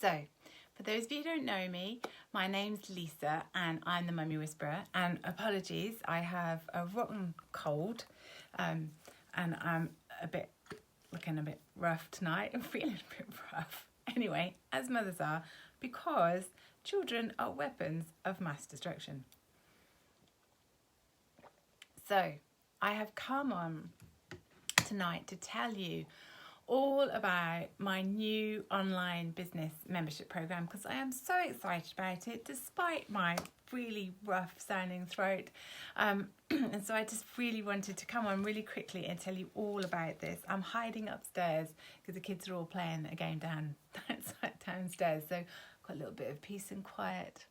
So, for those of you who don't know me, my name's Lisa and I'm the Mummy Whisperer. And apologies, I have a rotten cold and I'm looking a bit rough tonight. I'm feeling a bit rough. Anyway, as mothers are, because children are weapons of mass destruction. So, I have come on tonight to tell you all about my new online business membership program because I am so excited about it despite my really rough sounding throat, and so I just really wanted to come on really quickly and tell you all about this. I'm hiding upstairs because the kids are all playing a game downstairs, so I've got a little bit of peace and quiet.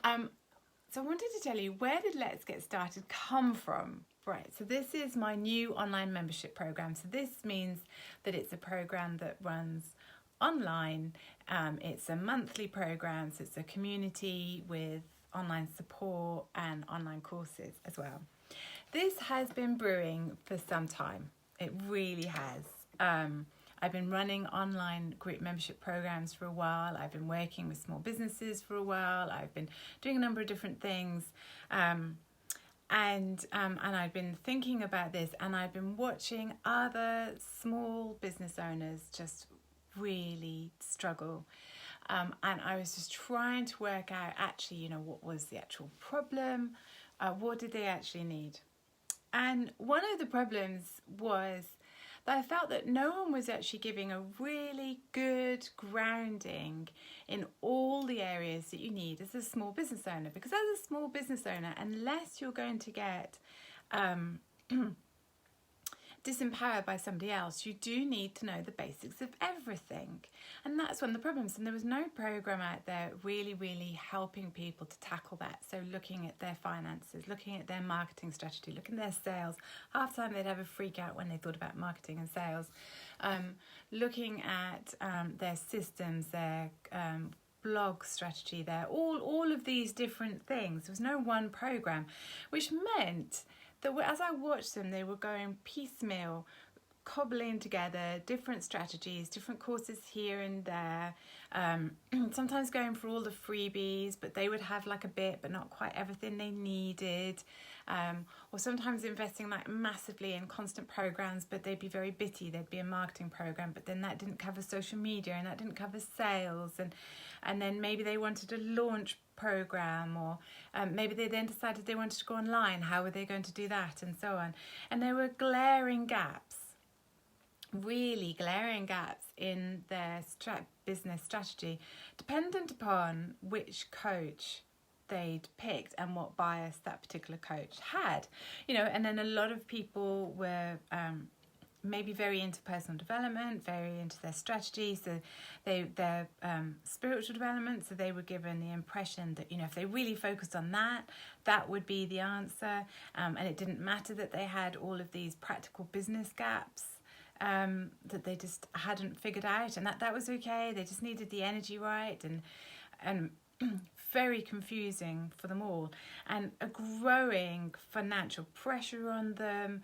So I wanted to tell you, where did Let's Get Started come from? Right, so this is my new online membership program. So this means that it's a program that runs online. It's a monthly program, so it's a community with online support and online courses as well. This has been brewing for some time. It really has. I've been running online group membership programs for a while. I've been working with small businesses for a while. I've been doing a number of different things. And I've been thinking about this, and I've been watching other small business owners just really struggle. And I was just trying to work out actually, what was the actual problem? What did they actually need? And one of the problems was that I felt that no one was actually giving a really good grounding in all the areas that you need as a small business owner. Because as a small business owner, unless you're going to get disempowered by somebody else, you do need to know the basics of everything. And that's one of the problems. And there was no program out there really helping people to tackle that. So looking at their finances, looking at their marketing strategy, looking at their sales. Half the time they'd have a freak out when they thought about marketing and sales. Looking at their systems, their blog strategy, all of these different things. There was no one program, which meant that as I watched them, they were going piecemeal, cobbling together different strategies, different courses here and there, sometimes going for all the freebies, but they would have like a bit, but not quite everything they needed, or sometimes investing like massively in constant programs, but they'd be very bitty. There'd be a marketing program, but then that didn't cover social media and that didn't cover sales, and then maybe they wanted a launch program, or maybe they then decided they wanted to go online. How were they going to do that, and so on? And there were glaring gaps, really glaring gaps in their business strategy, dependent upon which coach they'd picked and what bias that particular coach had. And then a lot of people were maybe very into personal development, very into their strategy, so their spiritual development, so they were given the impression that if they really focused on that would be the answer, and it didn't matter that they had all of these practical business gaps that they just hadn't figured out, and that was okay. They just needed the energy right, and very confusing for them all, and a growing financial pressure on them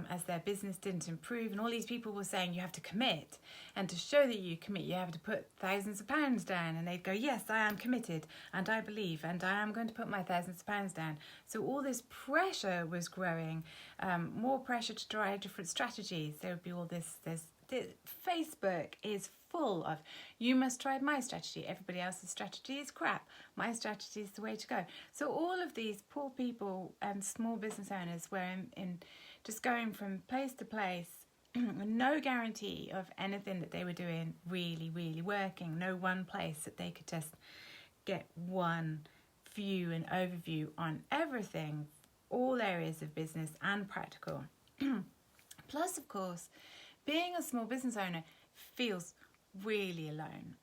as their business didn't improve. And all these people were saying you have to commit, and to show that you commit you have to put thousands of pounds down, and they'd go, yes, I am committed and I believe and I am going to put my thousands of pounds down. So all this pressure was growing, more pressure to try different strategies. There would be all this Facebook is full of, you must try my strategy, everybody else's strategy is crap, my strategy is the way to go. So all of these poor people and small business owners were in just going from place to place, no guarantee of anything that they were doing really working, no one place that they could just get one view and overview on everything, all areas of business and practical. Plus, of course, being a small business owner feels really alone.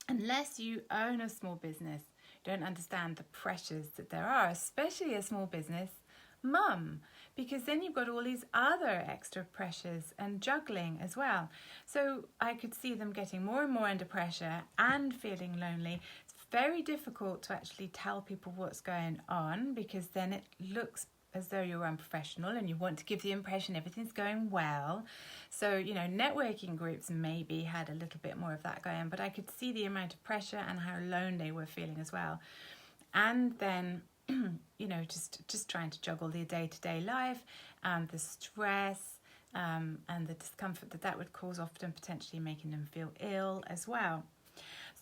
Unless you own a small business, you don't understand the pressures that there are, especially a small business mum, because then you've got all these other extra pressures and juggling as well. So I could see them getting more and more under pressure and feeling lonely. It's very difficult to actually tell people what's going on, because then it looks as though you're unprofessional and you want to give the impression everything's going well. So, you know, networking groups maybe had a little bit more of that going, but I could see the amount of pressure and how alone they were feeling as well. And then, you know, just trying to juggle their day-to-day life and the stress and the discomfort that would cause, often potentially making them feel ill as well.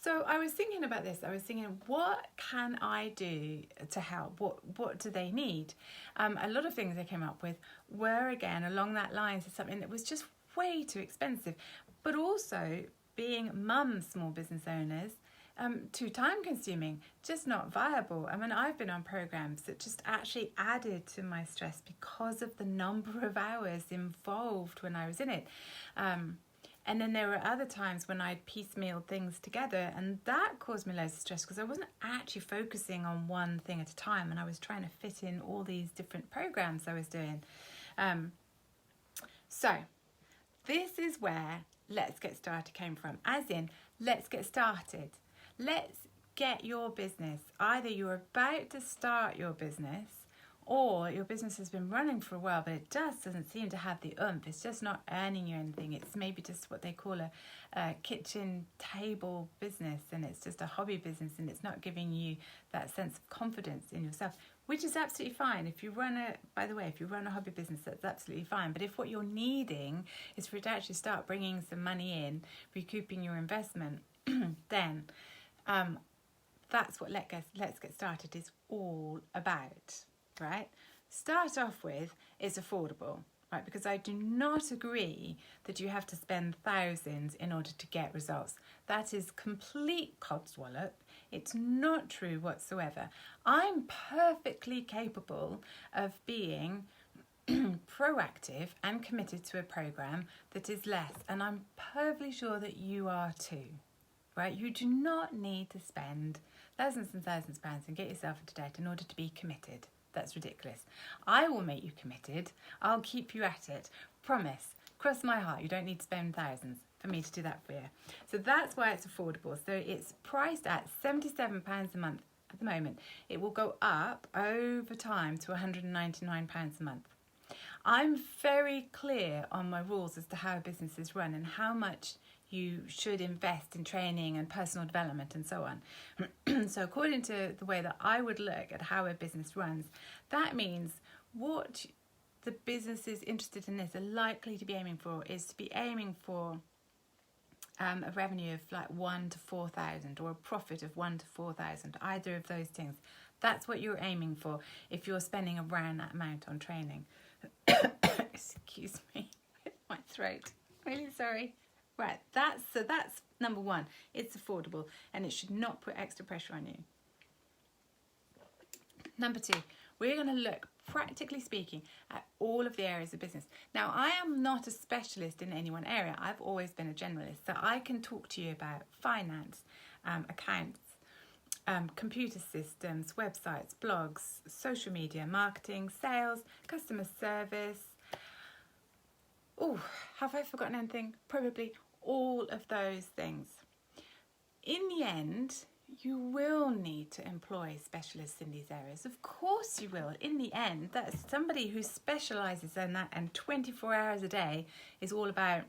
So I was thinking about this. I was thinking, what can I do to help? What do they need? A lot of things I came up with were, again, along that lines of something that was just way too expensive, but also being mum small business owners, too time consuming, just not viable. I mean, I've been on programs that just actually added to my stress because of the number of hours involved when I was in it. And then there were other times when I'd piecemealed things together, and that caused me loads of stress because I wasn't actually focusing on one thing at a time, and I was trying to fit in all these different programs I was doing. So this is where Let's Get Started came from, as in, let's get started. Let's get your business. Either you're about to start your business, or your business has been running for a while, but it just doesn't seem to have the oomph. It's just not earning you anything. It's maybe just what they call a kitchen table business, and it's just a hobby business, and it's not giving you that sense of confidence in yourself, which is absolutely fine. If you run a hobby business, that's absolutely fine. But if what you're needing is for it to actually start bringing some money in, recouping your investment, then that's what Let's Get Started is all about. Right? Start off with, it's affordable, right? Because I do not agree that you have to spend thousands in order to get results. That is complete codswallop. It's not true whatsoever. I'm perfectly capable of being proactive and committed to a program that is less, and I'm perfectly sure that you are too, right? You do not need to spend thousands and thousands of pounds and get yourself into debt in order to be committed. That's ridiculous. I will make you committed. I'll keep you at it. Promise. Cross my heart. You don't need to spend thousands for me to do that for you. So that's why it's affordable. So it's priced at £77 a month at the moment. It will go up over time to £199 a month. I'm very clear on my rules as to how a business is run and how much you should invest in training and personal development and so on. So according to the way that I would look at how a business runs, that means what the businesses interested in this are likely to be aiming for is to be aiming for a revenue of like 1 to 4,000 or a profit of 1 to 4,000, either of those things. That's what you're aiming for if you're spending around that amount on training. Excuse me, my throat. Really sorry. Right, that's number one. It's affordable and it should not put extra pressure on you. Number two, we're going to look, practically speaking, at all of the areas of business. Now, I am not a specialist in any one area. I've always been a generalist, so I can talk to you about finance, accounts, computer systems, websites, blogs, social media, marketing, sales, customer service. Oh, have I forgotten anything? Probably all of those things. In the end, you will need to employ specialists in these areas. Of course you will. In the end, that's somebody who specialises in that, and 24 hours a day is all about,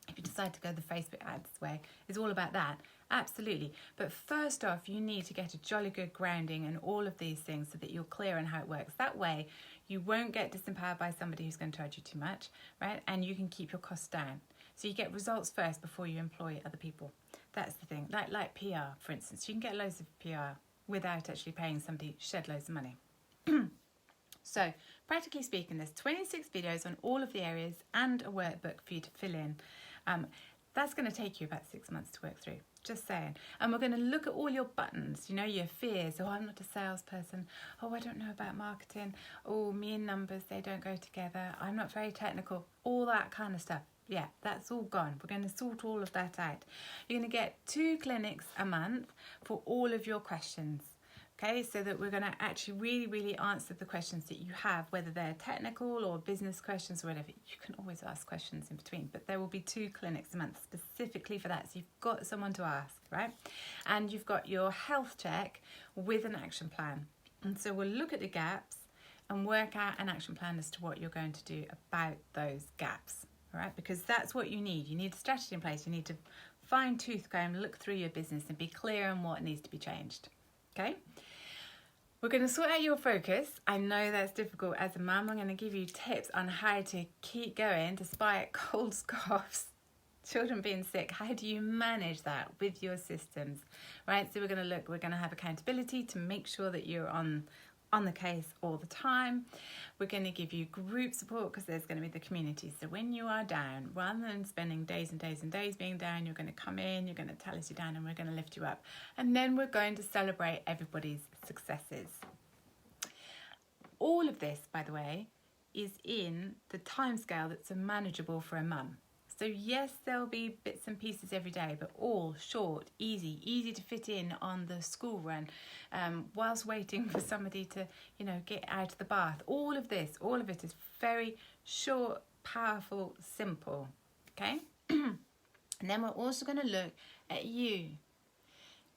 if you decide to go the Facebook ads way, is all about that. Absolutely. But first off, you need to get a jolly good grounding in all of these things so that you're clear on how it works. That way, you won't get disempowered by somebody who's going to charge you too much, right? And you can keep your costs down. So you get results first before you employ other people. That's the thing. Like PR, for instance. You can get loads of PR without actually paying somebody shed loads of money. So, practically speaking, there's 26 videos on all of the areas and a workbook for you to fill in. That's going to take you about 6 months to work through. Just saying. And we're going to look at all your buttons, you know, your fears. Oh, I'm not a salesperson. Oh, I don't know about marketing. Oh, me and numbers, they don't go together. I'm not very technical. All that kind of stuff. Yeah, that's all gone. We're going to sort all of that out. You're going to get 2 clinics a month for all of your questions. Okay, so that we're going to actually really answer the questions that you have, whether they're technical or business questions or whatever. You can always ask questions in between, but there will be 2 clinics a month specifically for that. So you've got someone to ask, right? And you've got your health check with an action plan. And so we'll look at the gaps and work out an action plan as to what you're going to do about those gaps. All right, because that's what you need. You need a strategy in place. You need to fine tooth comb, look through your business and be clear on what needs to be changed. Okay. We're going to sort out your focus. I know that's difficult as a mum. I'm going to give you tips on how to keep going despite colds, coughs, children being sick. How do you manage that with your systems, right? So we're going to have accountability to make sure that you're on the case all the time. We're going to give you group support because there's going to be the community. So when you are down, rather than spending days and days and days being down, you're going to come in, you're going to tell us you're down, and we're going to lift you up. And then we're going to celebrate everybody's successes. All of this, by the way, is in the timescale that's manageable for a mum. So yes, there'll be bits and pieces every day, but all short, easy to fit in on the school run, whilst waiting for somebody to, get out of the bath. All of it is very short, powerful, simple. Okay? And then we're also going to look at you,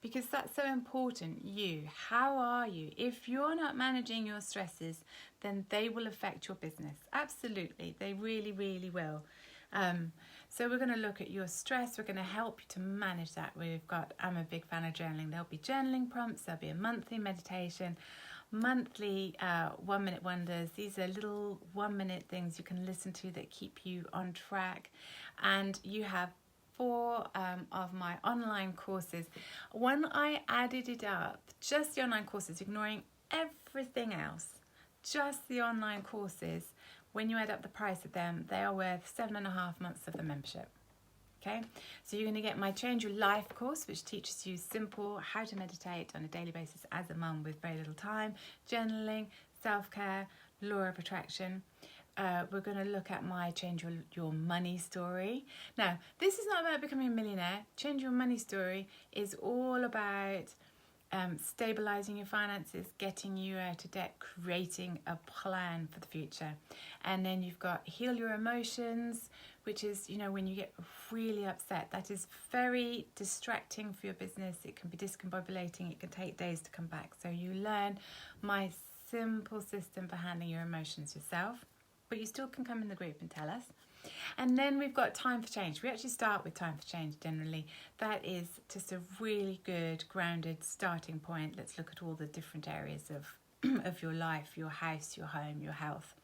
because that's so important. You, how are you? If you're not managing your stresses, then they will affect your business. Absolutely, they really, really will. So we're going to look at your stress. We're going to help you to manage that. I'm a big fan of journaling. There'll be journaling prompts. There'll be a monthly meditation, monthly 1 minute wonders. These are little 1 minute things you can listen to that keep you on track. And you have 4 of my online courses. When I added it up, just the online courses, ignoring everything else, just the online courses, when you add up the price of them, they are worth 7.5 months of the membership. Okay, so you're going to get my Change Your Life course, which teaches you simple how to meditate on a daily basis as a mum with very little time, journaling, self-care, law of attraction. We're going to look at my Change Your Money story. Now, this is not about becoming a millionaire. Change Your Money story is all about stabilizing your finances, getting you out of debt, creating a plan for the future. And then you've got Heal Your Emotions, which is, when you get really upset. That is very distracting for your business. It can be discombobulating. It can take days to come back. So you learn my simple system for handling your emotions yourself, but you still can come in the group and tell us. And then we've got Time for Change. We actually start with Time for Change generally. That is just a really good, grounded starting point. Let's look at all the different areas of your life, your house, your home, your health.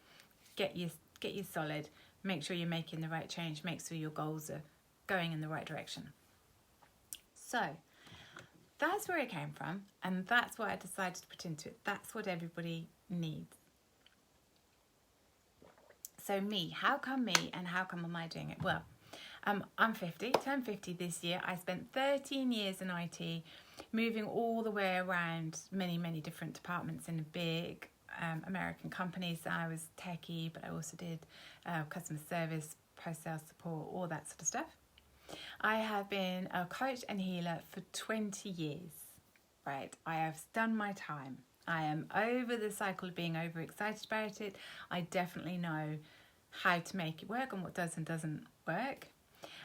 Get you solid. Make sure you're making the right change. Make sure your goals are going in the right direction. So that's where it came from, and that's what I decided to put into it. That's what everybody needs. So me, how come me and how come am I doing it? Well, I'm 50, turned 50 this year. I spent 13 years in IT, moving all the way around many, many different departments in big American companies. I was techie, but I also did customer service, post-sales support, all that sort of stuff. I have been a coach and healer for 20 years, right? I have done my time. I am over the cycle of being overexcited about it. I definitely know how to make it work and what does and doesn't work.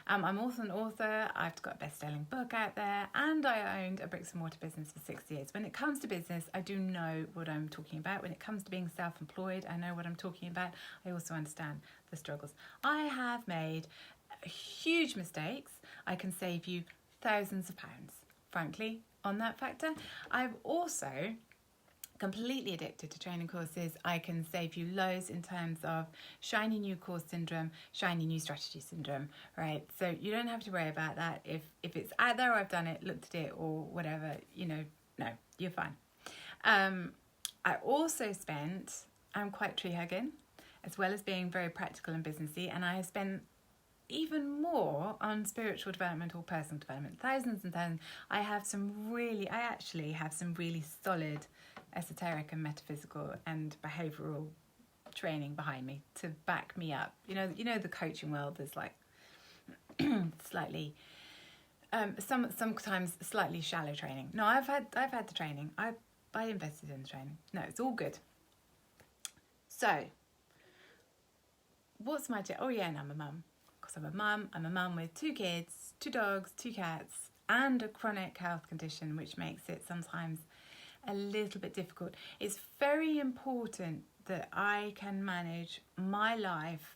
I'm also an author. I've got a best-selling book out there, and I owned a bricks and mortar business for 6 years. When it comes to business, I do know what I'm talking about. When it comes to being self-employed, I know what I'm talking about. I also understand the struggles. I have made huge mistakes. I can save you thousands of pounds, frankly, on that factor. I've also completely addicted to training courses. I can save you loads in terms of shiny new course syndrome, shiny new strategy syndrome, right? So you don't have to worry about that. If it's out there or I've done it, looked at it or whatever, no, you're fine. I also I'm quite tree hugging, as well as being very practical and businessy, and I have spent even more on spiritual development or personal development, thousands and thousands. I actually have some really solid esoteric and metaphysical and behavioural training behind me to back me up. You know the coaching world, there's like slightly sometimes slightly shallow training. No, I've had the training. I invested in the training. No, it's all good. So what's my and I'm a mum. Because I'm a mum with 2 kids, 2 dogs, 2 cats, and a chronic health condition, which makes it sometimes a little bit difficult. It's very important that I can manage my life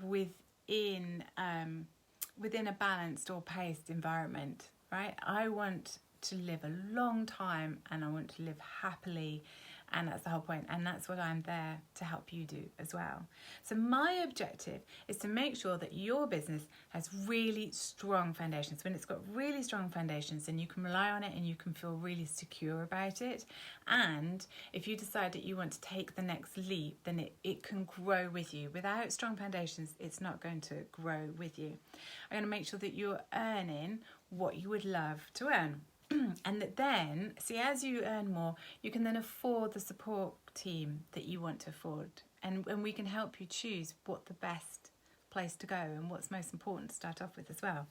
within a balanced or paced environment, right? I want to live a long time and I want to live happily, and that's the whole point, and that's what I'm there to help you do as well. So my objective is to make sure that your business has really strong foundations. When it's got really strong foundations, then you can rely on it and you can feel really secure about it. And if you decide that you want to take the next leap, then it can grow with you. Without strong foundations, it's not going to grow with you. I'm going to make sure that you're earning what you would love to earn. And that then, see, as you earn more, you can then afford the support team that you want to afford. And we can help you choose what the best place to go and what's most important to start off with as well.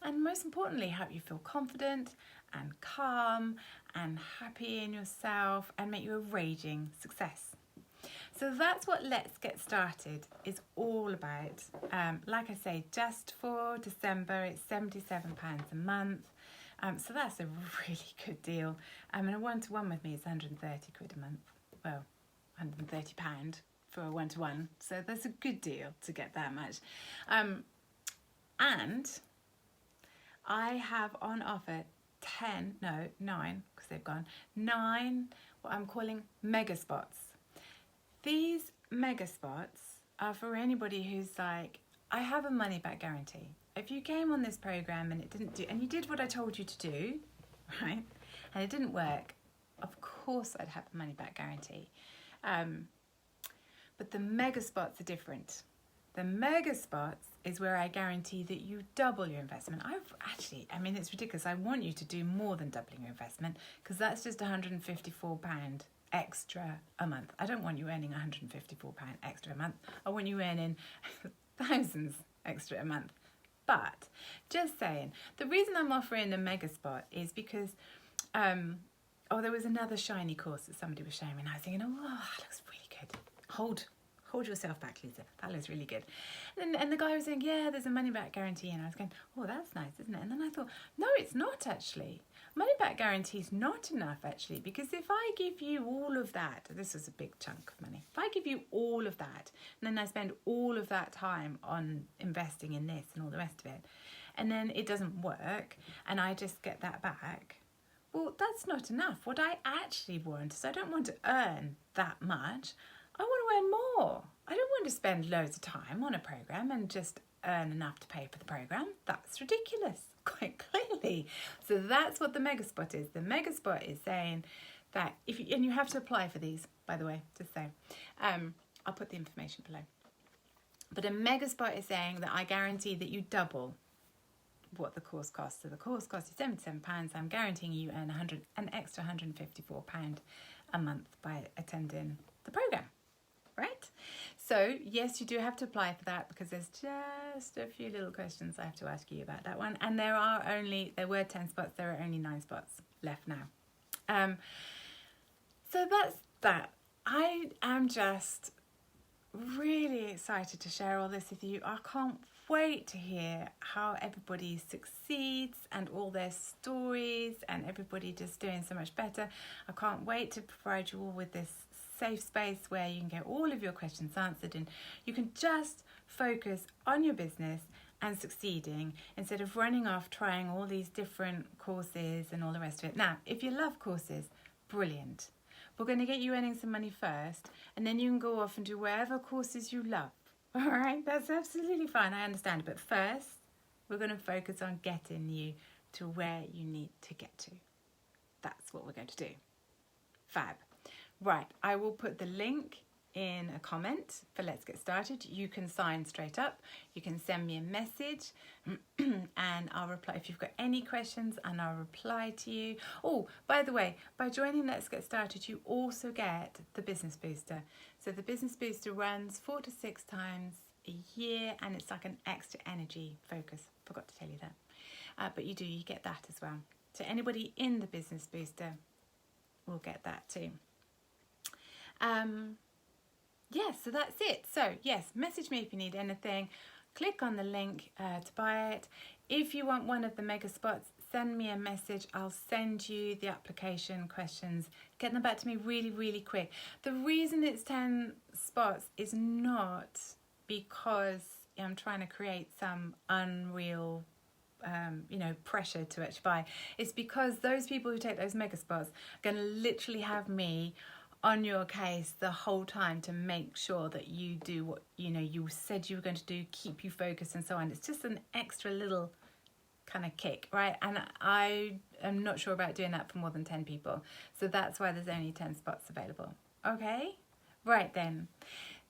And most importantly, help you feel confident and calm and happy in yourself and make you a raging success. So that's what Let's Get Started is all about. Like I say, just for December, it's £77 a month. So that's a really good deal. And a one-to-one with me is 130 quid a month. Well, £130 for a one-to-one. So that's a good deal to get that much. And I have on offer 9, because they've gone, 9 what I'm calling mega spots. These mega spots are for anybody who's like, I have a money back guarantee. If you came on this program and it didn't do, and you did what I told you to do, right, and it didn't work, of course I'd have a money back guarantee. But the mega spots are different. The mega spots is where I guarantee that you double your investment. It's ridiculous. I want you to do more than doubling your investment, because that's just £154 extra a month. I don't want you earning £154 extra a month. I want you earning thousands extra a month. But just saying, the reason I'm offering a mega spot is because, there was another shiny course that somebody was showing me, and I was thinking, oh, that looks really good. Hold yourself back, Lisa. That looks really good. And the guy was saying, yeah, there's a money back guarantee, and I was going, oh, that's nice, isn't it? And then I thought, no, it's not actually. Money back guarantee is not enough actually, because if I give you all of that, this is a big chunk of money. If I give you all of that, and then I spend all of that time on investing in this and all the rest of it, and then it doesn't work, and I just get that back, well, that's not enough. What I actually want is I don't want to earn that much. I want to earn more. I don't want to spend loads of time on a program and just earn enough to pay for the program. That's ridiculous, quite clearly. So that's what the mega spot is. The mega spot is saying that and you have to apply for these, by the way, just so. I'll put the information below. But a mega spot is saying that I guarantee that you double what the course costs. So the course costs you £77. I'm guaranteeing you earn an extra £154 a month by attending the program. Right? So, yes, you do have to apply for that, because there's just a few little questions I have to ask you about that one. And there were 10 spots, there are only 9 spots left now. So that's that. I am just really excited to share all this with you. I can't wait to hear how everybody succeeds and all their stories, and everybody just doing so much better. I can't wait to provide you all with this safe space where you can get all of your questions answered, and you can just focus on your business and succeeding instead of running off trying all these different courses and all the rest of it. Now, if you love courses, brilliant. We're going to get you earning some money first, and then you can go off and do whatever courses you love. All right, that's absolutely fine. I understand. But first, we're going to focus on getting you to where you need to get to. That's what we're going to do. Fab. Right, I will put the link in a comment for Let's Get Started. You can sign straight up. You can send me a message and I'll reply if you've got any questions, and I'll reply to you. Oh, by the way, by joining Let's Get Started, you also get the Business Booster. So the Business Booster runs 4 to 6 times a year, and it's like an extra energy focus. Forgot to tell you that. But you get that as well. So anybody in the Business Booster will get that too. Yes, so that's it. So yes, message me if you need anything. Click on the link to buy it. If you want one of the mega spots, send me a message. I'll send you the application questions. Get them back to me really, really quick. The reason it's 10 spots is not because I'm trying to create some unreal pressure to actually buy. It's because those people who take those mega spots are going to literally have me on your case the whole time to make sure that you do what you said you were going to do, keep you focused and so on. It's just an extra little kind of kick, right? And I am not sure about doing that for more than 10 people. So that's why there's only 10 spots available. Okay? Right then.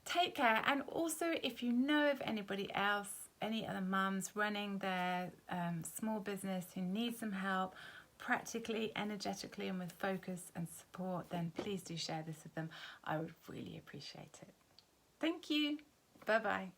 Take care. And also, if you know of anybody else, any other mums running their small business who need some help, practically, energetically, and with focus and support, then please do share this with them. I would really appreciate it. Thank you. Bye-bye.